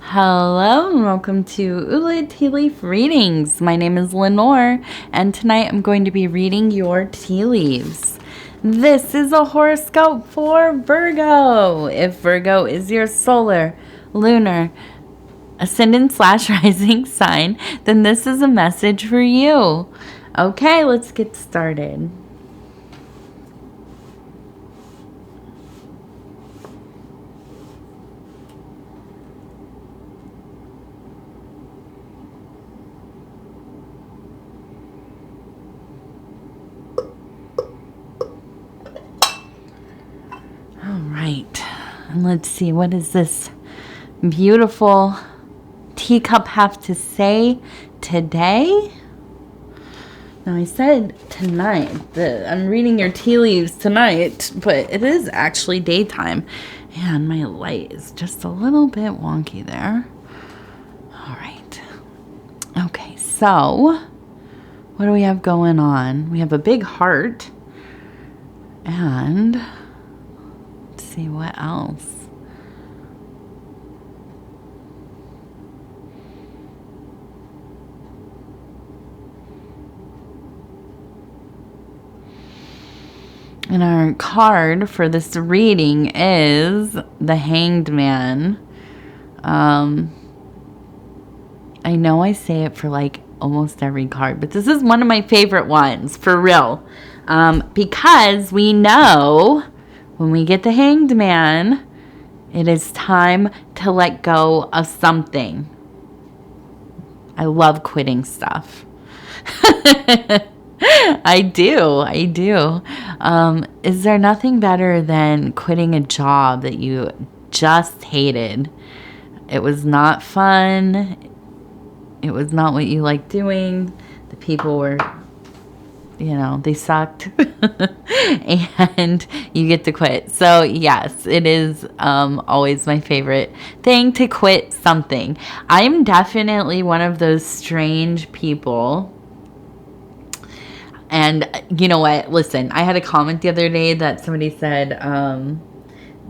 Hello and welcome to Ula Tea Leaf Readings. My name is Lenor and tonight I'm going to be reading your tea leaves. This is a horoscope for Virgo. If Virgo is your solar, lunar, ascendant/rising sign, then this is a message for you. Okay, let's get started. And let's see, what does this beautiful teacup have to say today? Now, I said tonight, I'm reading your tea leaves tonight, but it is actually daytime. And my light is just a little bit wonky there. All right. Okay, so what do we have going on? We have a big heart. And see what else. And our card for this reading is the Hanged Man. I know I say it for like almost every card, but this is one of my favorite ones, for real. Because we know when we get the Hanged Man, it is time to let go of something. I love quitting stuff. I do. Is there nothing better than quitting a job that you just hated? It was not fun. It was not what you liked doing. The people were, they sucked. And you get to quit. So yes, it is always my favorite thing to quit something. I'm definitely one of those strange people. And you know what? Listen, I had a comment the other day that somebody said,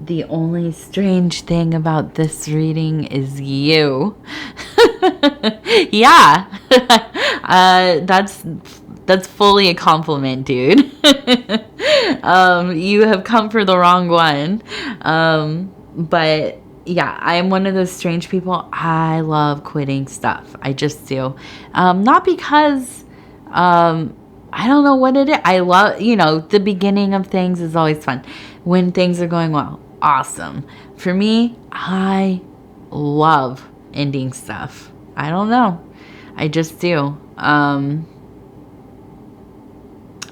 the only strange thing about this reading is you. Yeah. That's fully a compliment, dude. You have come for the wrong one. But yeah, I am one of those strange people. I love quitting stuff. I just do. Not because, I don't know what it is. I love, the beginning of things is always fun. When things are going well, awesome. For me, I love ending stuff. I don't know. I just do. I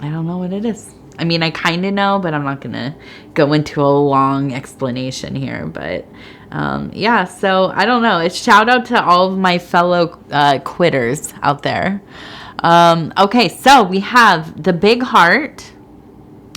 don't know what it is. I mean, I kind of know, but I'm not going to go into a long explanation here. But yeah, so I don't know. It's shout out to all of my fellow quitters out there. Okay, so we have the big heart.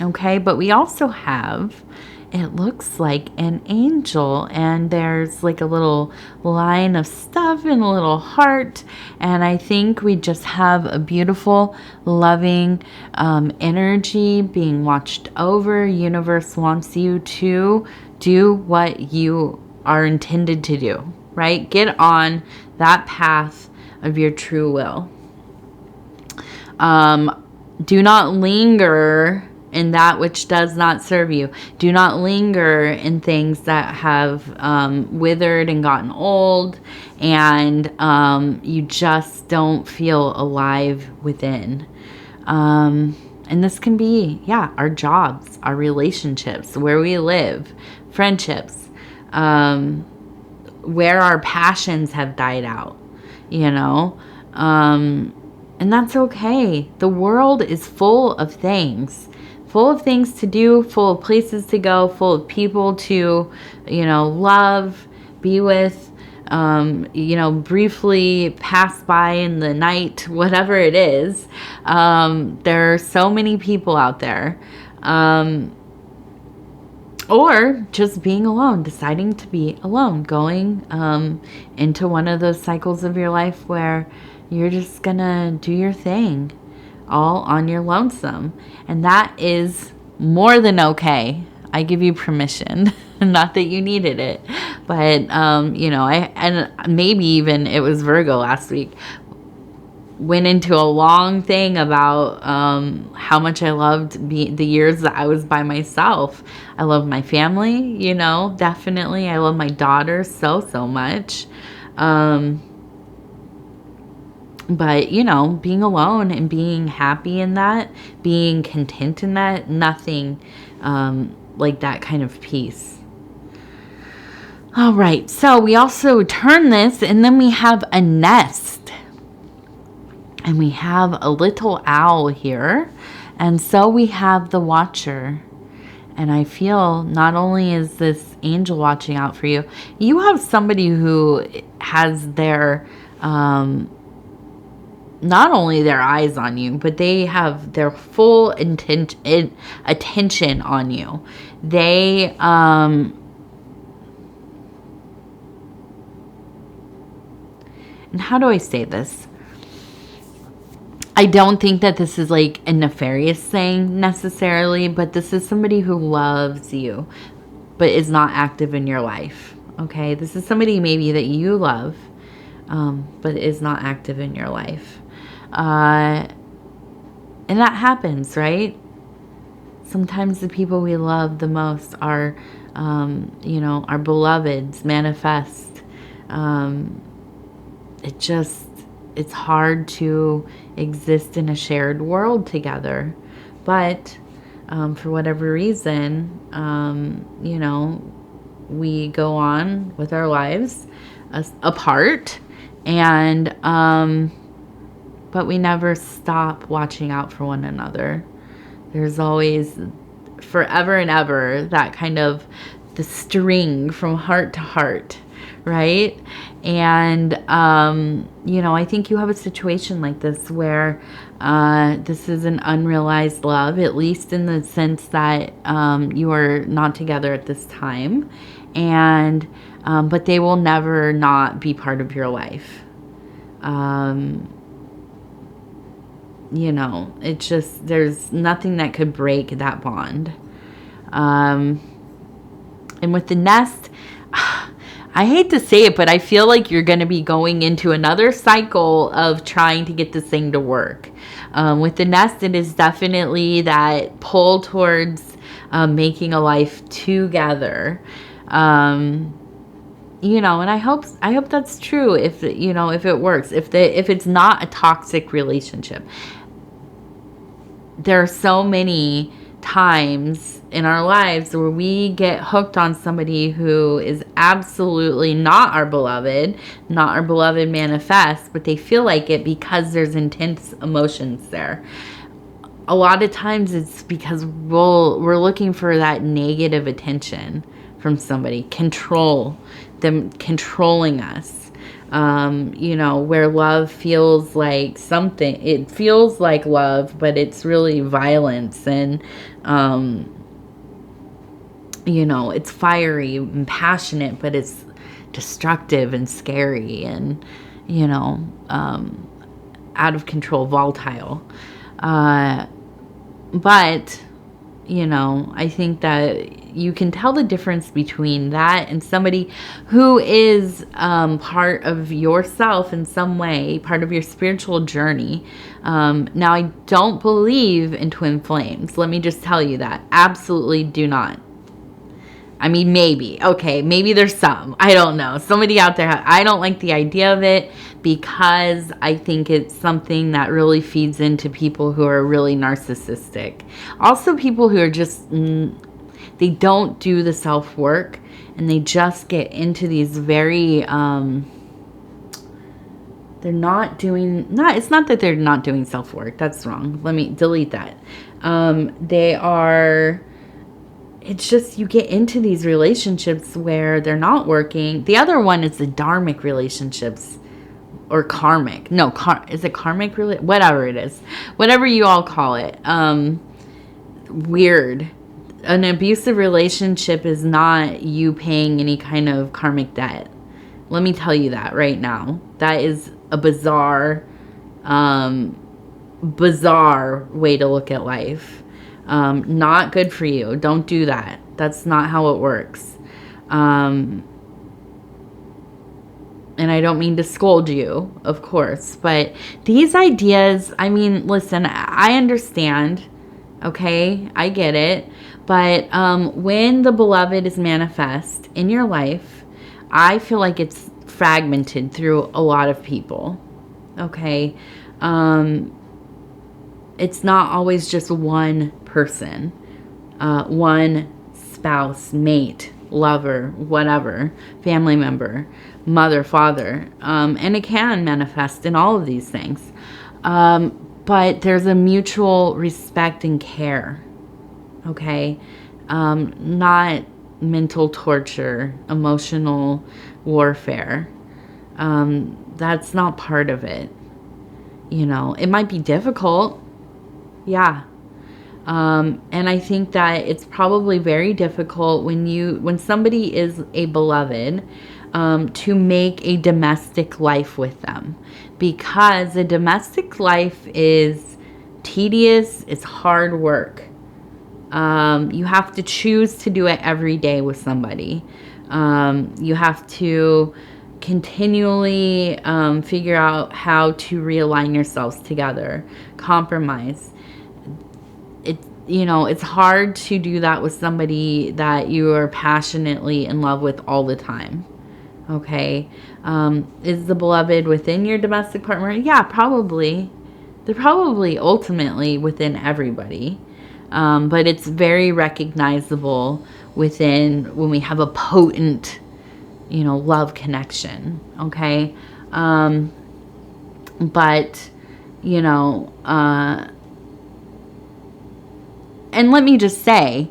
Okay, but we also have, it looks like an angel, and there's like a little line of stuff and a little heart, and I think we just have a beautiful, loving energy being watched over. Universe wants you to do what you are intended to do, right? Get on that path of your true will. Do not linger in that which does not serve you. Do not linger in things that have withered and gotten old, and you just don't feel alive within. And this can be, our jobs, our relationships, where we live, friendships, where our passions have died out, and that's okay. The world is full of things to do, full of places to go, full of people to, love, be with, briefly pass by in the night, whatever it is. There are so many people out there. Or just being alone, deciding to be alone, going into one of those cycles of your life where you're just gonna do your thing all on your lonesome. And that is more than okay. I give you permission. Not that you needed it, but and maybe even it was Virgo last week, went into a long thing about how much I loved the years that I was by myself. I love my family, definitely. I love my daughter so much. But, being alone and being happy in that, being content in that, nothing like that kind of peace. All right, so we also turn this, and then we have a nest. And we have a little owl here. And so we have the watcher. And I feel not only is this angel watching out for you, you have somebody who has their, not only their eyes on you, but they have their full attention on you. They, and how do I say this? I don't think that this is like a nefarious thing necessarily, but this is somebody who loves you, but is not active in your life. Okay, this is somebody maybe that you love, but is not active in your life. And that happens, right? Sometimes the people we love the most are, our beloveds manifest. It's hard to exist in a shared world together. But for whatever reason, we go on with our lives apart, and but we never stop watching out for one another. There's always, forever and ever, that kind of the string from heart to heart, right? And, I think you have a situation like this where this is an unrealized love, at least in the sense that you are not together at this time. And, but they will never not be part of your life. It's just, there's nothing that could break that bond. And with the nest, I hate to say it, but I feel like you're going to be going into another cycle of trying to get this thing to work. With the nest, it is definitely that pull towards making a life together. And I hope that's true. If it works, if it's not a toxic relationship. There are so many times in our lives where we get hooked on somebody who is absolutely not our beloved manifest, but they feel like it because there's intense emotions there. A lot of times it's because we're looking for that negative attention from somebody, them controlling us. Where love feels like something, it feels like love, but it's really violence, and it's fiery and passionate, but it's destructive and scary and out of control, volatile. But I think that you can tell the difference between that and somebody who is part of yourself in some way, part of your spiritual journey. Now, I don't believe in twin flames. Let me just tell you that. Absolutely do not. I mean, maybe. Okay, maybe there's some. I don't know. Somebody out there, I don't like the idea of it because I think it's something that really feeds into people who are really narcissistic. Also, people who are just, they don't do the self-work, and they just get into these very, it's not that they're not doing self-work. That's wrong. Let me delete that. It's just you get into these relationships where they're not working. The other one is the dharmic relationships, or karmic. No, is it karmic? Whatever it is. Whatever you all call it. Weird. An abusive relationship is not you paying any kind of karmic debt. Let me tell you that right now. That is a bizarre way to look at life. Not good for you. Don't do that. That's not how it works. And I don't mean to scold you, of course, but these ideas, I mean, listen, I understand, okay? I get it. But when the beloved is manifest in your life, I feel like it's fragmented through a lot of people, okay? It's not always just one person, one spouse, mate, lover, whatever, family member, mother, father, and it can manifest in all of these things. But there's a mutual respect and care, okay? Not mental torture, emotional warfare. That's not part of it. You know, it might be difficult. Yeah. And I think that it's probably very difficult when somebody is a beloved, to make a domestic life with them, because a domestic life is tedious. It's hard work. You have to choose to do it every day with somebody. You have to continually figure out how to realign yourselves together, compromise. It's hard to do that with somebody that you are passionately in love with all the time. Okay. Is the beloved within your domestic partner? Yeah, probably. They're probably ultimately within everybody. But it's very recognizable when we have a potent, love connection. Okay. But, and let me just say,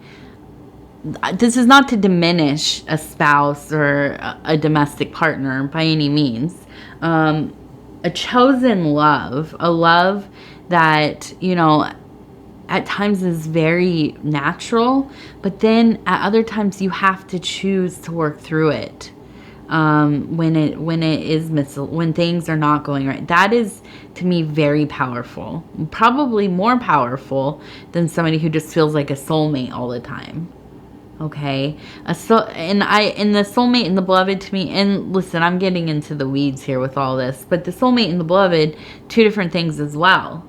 this is not to diminish a spouse or a domestic partner by any means. A chosen love, a love that, at times is very natural, but then at other times you have to choose to work through it. When things are not going right, that is to me very powerful, probably more powerful than somebody who just feels like a soulmate all the time. Okay. And the soulmate and the beloved to me, and listen, I'm getting into the weeds here with all this, but the soulmate and the beloved, two different things as well.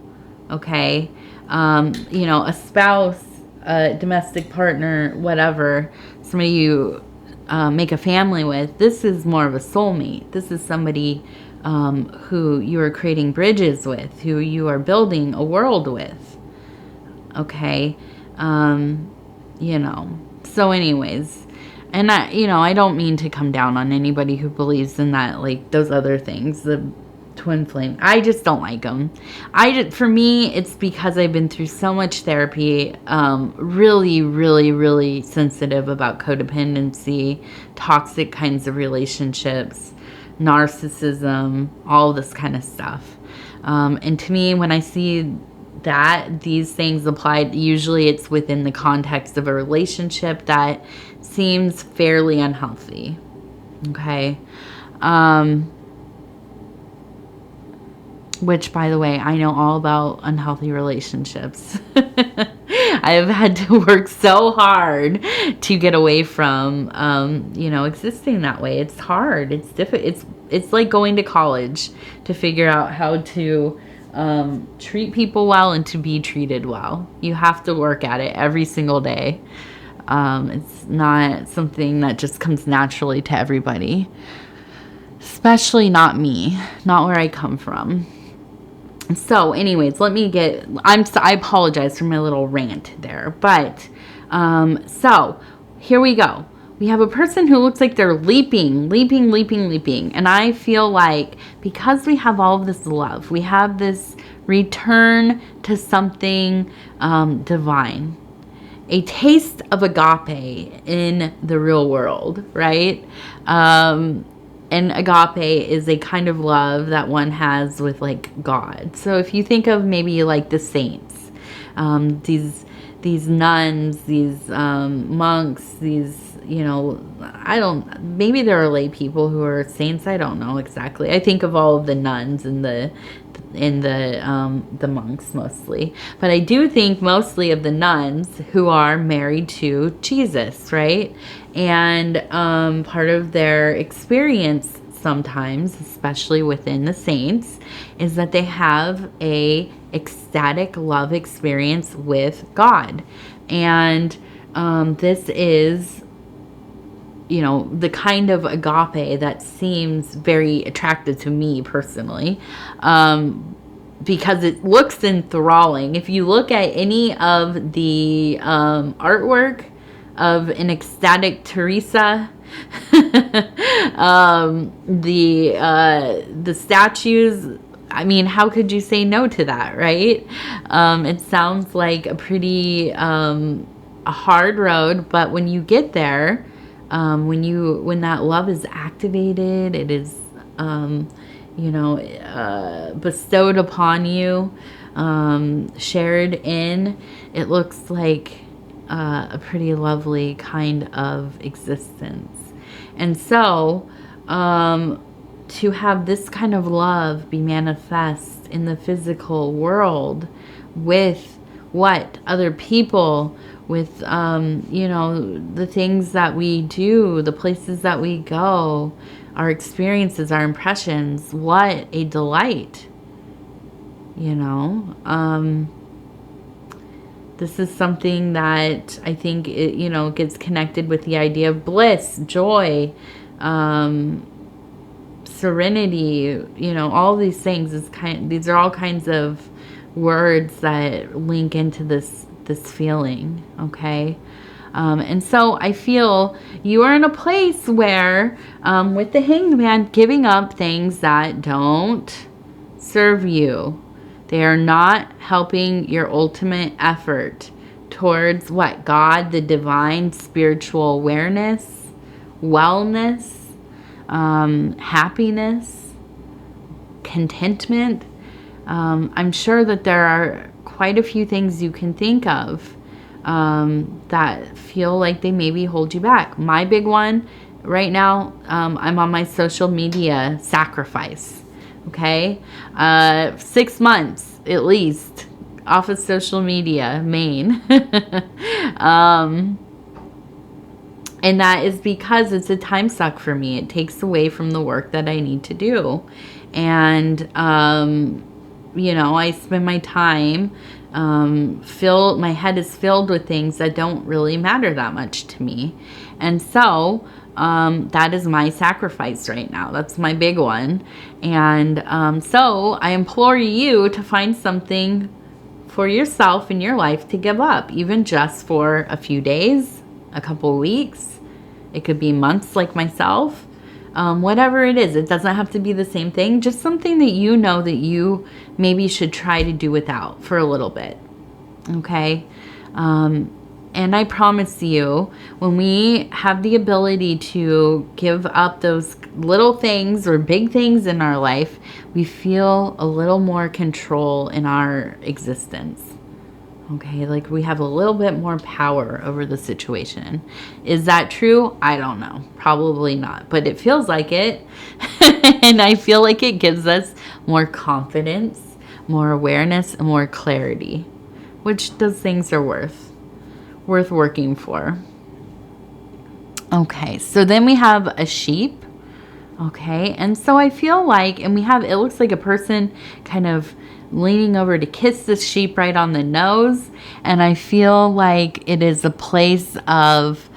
Okay. A spouse, a domestic partner, whatever, somebody you make a family with, this is more of a soulmate. This is somebody who you are creating bridges with, who you are building a world with. Okay. So anyways, and I don't mean to come down on anybody who believes in that, like those other things, the twin flame. I just don't like them. For me, it's because I've been through so much therapy, really, really, really sensitive about codependency, toxic kinds of relationships, narcissism, all this kind of stuff. And to me, when I see that these things applied, usually it's within the context of a relationship that seems fairly unhealthy. Okay. Which, by the way, I know all about unhealthy relationships. I have had to work so hard to get away from, existing that way. It's hard. It's difficult. It's like going to college to figure out how to treat people well and to be treated well. You have to work at it every single day. It's not something that just comes naturally to everybody, especially not me, not where I come from. So anyways, I apologize for my little rant there, but so here we go. We have a person who looks like they're leaping. And I feel like because we have all of this love, we have this return to something divine, a taste of agape in the real world, right? And agape is a kind of love that one has with like God. So if you think of maybe like the saints, these nuns, these monks, these, maybe there are lay people who are saints. I don't know exactly. I think of all of the nuns and the in the monks mostly. But I do think mostly of the nuns who are married to Jesus, right? And part of their experience sometimes, especially within the saints, is that they have a ecstatic love experience with God. And this is, you know, the kind of agape that seems very attractive to me personally, because it looks enthralling. If you look at any of the artwork of an ecstatic Teresa, the statues, I mean, how could you say no to that, right? It sounds like a pretty a hard road, but when you get there, when that love is activated, it is bestowed upon you, shared in, it looks like a pretty lovely kind of existence. And so to have this kind of love be manifest in the physical world with what other people, with the things that we do, the places that we go, our experiences, our impressions, what a delight. This is something that I think it, gets connected with the idea of bliss, joy, serenity, all these things. These are all kinds of words that link into this feeling, okay? And so I feel you are in a place where, with the Hanged Man, giving up things that don't serve you. They are not helping your ultimate effort towards what? God, the divine spiritual awareness, wellness, happiness, contentment. I'm sure that there are quite a few things you can think of that feel like they maybe hold you back. My big one right now, I'm on my social media sacrifice. Okay, 6 months at least off of social media, main. And that is because it's a time suck for me. It takes away from the work that I need to do. And, I spend my time, my head is filled with things that don't really matter that much to me. And so, that is my sacrifice right now. That's my big one. And so I implore you to find something for yourself in your life to give up, even just for a few days, a couple of weeks. It could be months like myself. Whatever it is, it doesn't have to be the same thing. Just something that you know that you maybe should try to do without for a little bit. Okay? And I promise you, when we have the ability to give up those little things or big things in our life, we feel a little more control in our existence. Okay, like we have a little bit more power over the situation. Is that true? I don't know. Probably not. But it feels like it. And I feel like it gives us more confidence, more awareness, and more clarity, which those things are worth working for. Okay, so then we have a sheep. Okay, and so I feel like, and it looks like a person kind of leaning over to kiss this sheep right on the nose. And I feel like it is a place of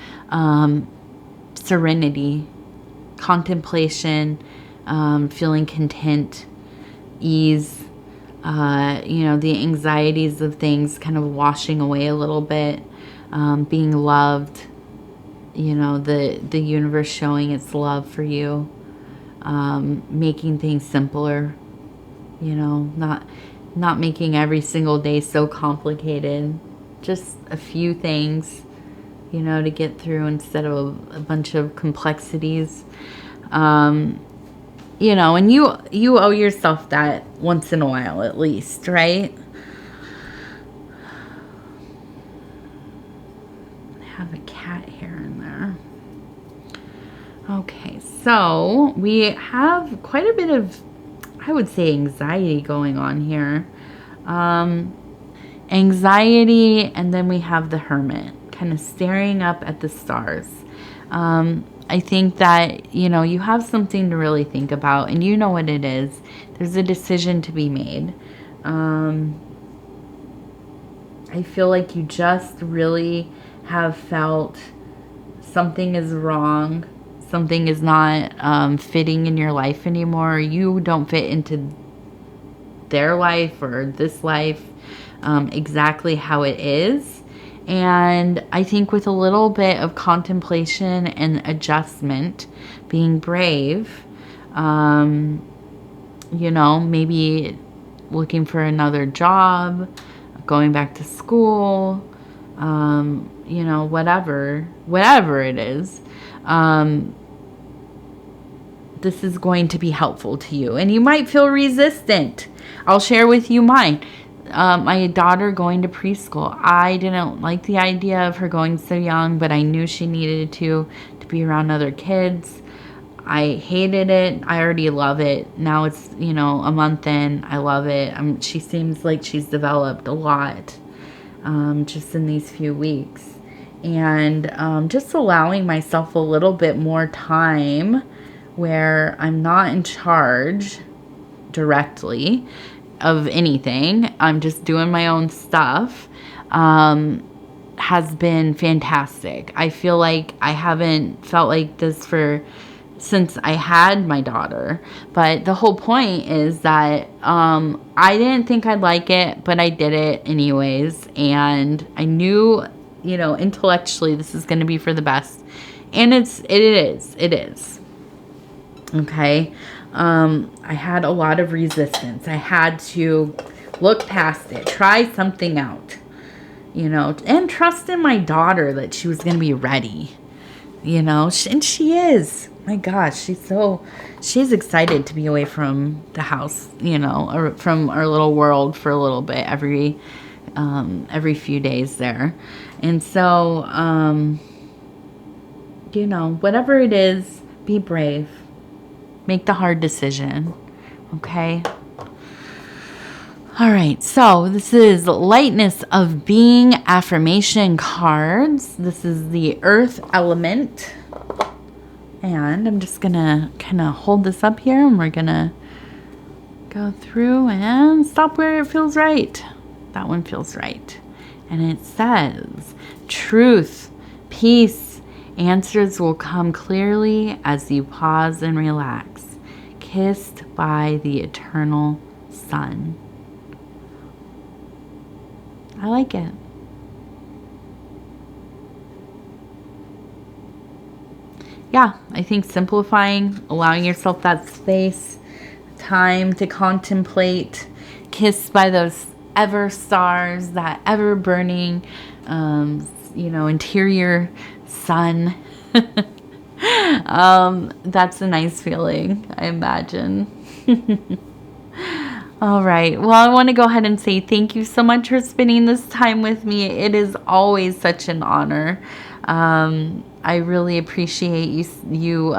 serenity, contemplation, feeling content, ease, the anxieties of things kind of washing away a little bit. Being loved, the universe showing its love for you, making things simpler, not making every single day so complicated, just a few things, to get through instead of a bunch of complexities, and you owe yourself that once in a while at least, right? Have a cat hair in there. Okay, so we have quite a bit of, I would say anxiety going on here. Anxiety, and then we have the Hermit, kind of staring up at the stars. I think that, you know, you have something to really think about, and you know what it is. There's a decision to be made. I feel like you just really have felt something is wrong. Something is not fitting in your life anymore. You don't fit into their life or this life exactly how it is. And I think with a little bit of contemplation and adjustment, being brave, you know, maybe looking for another job, going back to school, you know, whatever it is, this is going to be helpful to you. And you might feel resistant. I'll share with you mine. My daughter going to preschool. I didn't like the idea of her going so young, but I knew she needed to be around other kids. I hated it. I already love it. Now it's, you know, a month in. I love it. She seems like she's developed a lot just in these few weeks. And just allowing myself a little bit more time where I'm not in charge directly of anything. I'm just doing my own stuff. Has been fantastic. I feel like I haven't felt like this since I had my daughter. But the whole point is that I didn't think I'd like it, but I did it anyways. And I knew, you know, intellectually this is going to be for the best. And it is. Okay. I had a lot of resistance. I had to look past it, try something out, you know, and trust in my daughter that she was going to be ready, you know, and she is. My gosh, she's excited to be away from the house, you know, or from our little world for a little bit every few days there. And so, you know, whatever it is, be brave. Make the hard decision. Okay? All right. So this is Lightness of Being affirmation cards. This is the earth element. And I'm just going to kind of hold this up here, and we're going to go through and stop where it feels right. That one feels right. And it says, truth, peace, answers will come clearly as you pause and relax, kissed by the eternal sun. I like it. Yeah, I think simplifying, allowing yourself that space, time to contemplate, kissed by those ever stars, that ever burning, you know, interior sun. That's a nice feeling, I imagine. All right. Well, I want to go ahead and say thank you so much for spending this time with me. It is always such an honor. I really appreciate you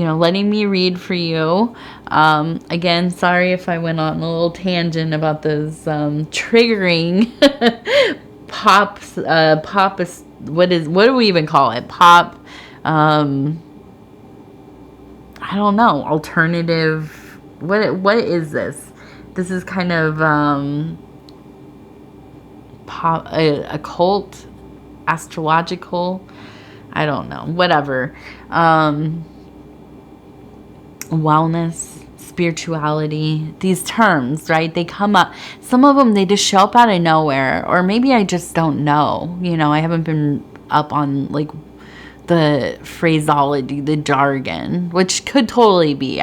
know, letting me read for you. Again, sorry if I went on a little tangent about those triggering what do we even call it? Pop, I don't know, alternative, what is this? This is kind of pop, occult, astrological, I don't know, whatever. Wellness, spirituality, these terms, right? They come up. Some of them, they just show up out of nowhere. Or maybe I just don't know. You know, I haven't been up on, like, the phraseology, the jargon, which could totally be.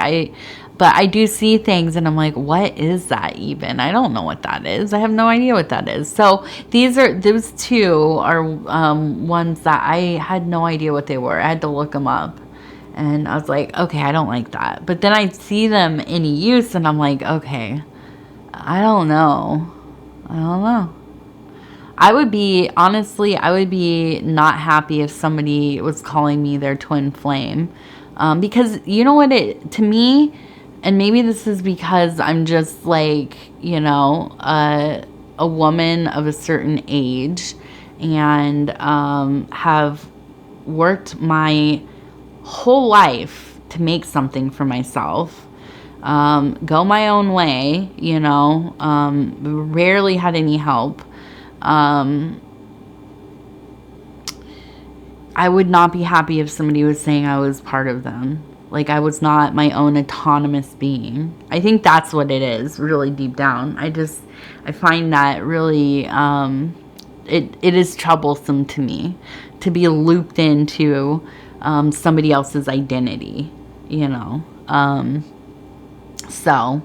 But I do see things and I'm like, what is that even? I don't know what that is. I have no idea what that is. So those two are ones that I had no idea what they were. I had to look them up. And I was like, okay, I don't like that. But then I see them in use and I'm like, okay, I don't know. I would be not happy if somebody was calling me their twin flame. Because you know what, to me, And maybe this is because I'm just like, you know, a woman of a certain age, and have worked my whole life to make something for myself. Go my own way, you know, rarely had any help. I would not be happy if somebody was saying I was part of them. Like I was not my own autonomous being. I think that's what it is, really deep down. I find that really, it is troublesome to me to be looped into somebody else's identity, you know. So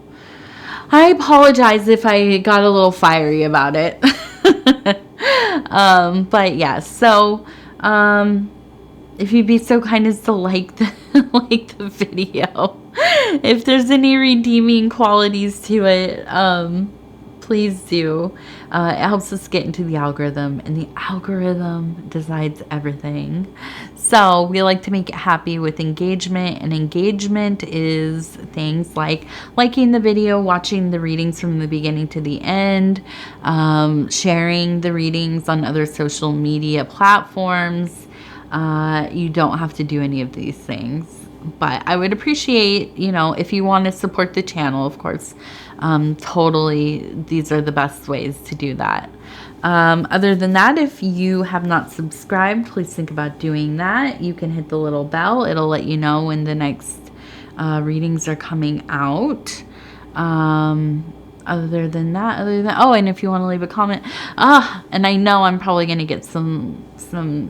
I apologize if I got a little fiery about it. But yeah, so if you'd be so kind as to like the like the video, if there's any redeeming qualities to it, please do. It helps us get into the algorithm, and the algorithm decides everything. So we like to make it happy with engagement, and engagement is things like liking the video, watching the readings from the beginning to the end, sharing the readings on other social media platforms. You don't have to do any of these things, but I would appreciate, you know, if you want to support the channel, of course. Totally, these are the best ways to do that. Other than that, if you have not subscribed, please think about doing that. You can hit the little bell. It'll let you know when the next readings are coming out. Other than that, oh, and if you want to leave a comment, and I know I'm probably going to get some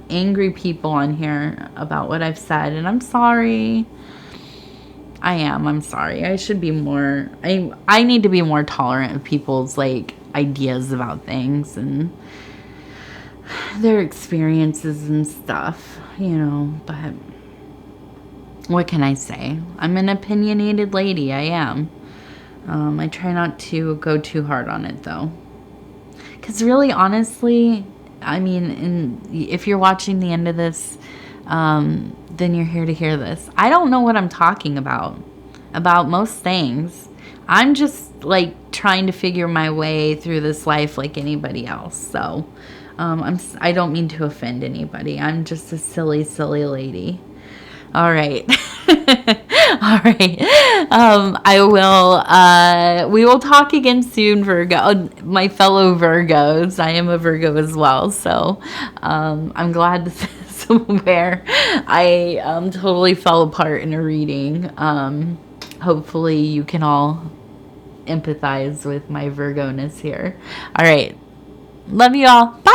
angry people on here about what I've said, and I'm sorry. I'm sorry. I should be more, I need to be more tolerant of people's like ideas about things and their experiences and stuff, you know, but what can I say? I'm an opinionated lady. I am. I try not to go too hard on it though. Because really, honestly, I mean, if you're watching the end of this, then you're here to hear this. I don't know what I'm talking about most things. I'm just like trying to figure my way through this life like anybody else. So I don't mean to offend anybody. I'm just a silly lady. All right. All right. We will talk again soon, Virgo. My fellow Virgos. I am a Virgo as well. So I'm glad this is where I totally fell apart in a reading. Hopefully you can all empathize with my Virgo-ness here. All right. Love you all. Bye.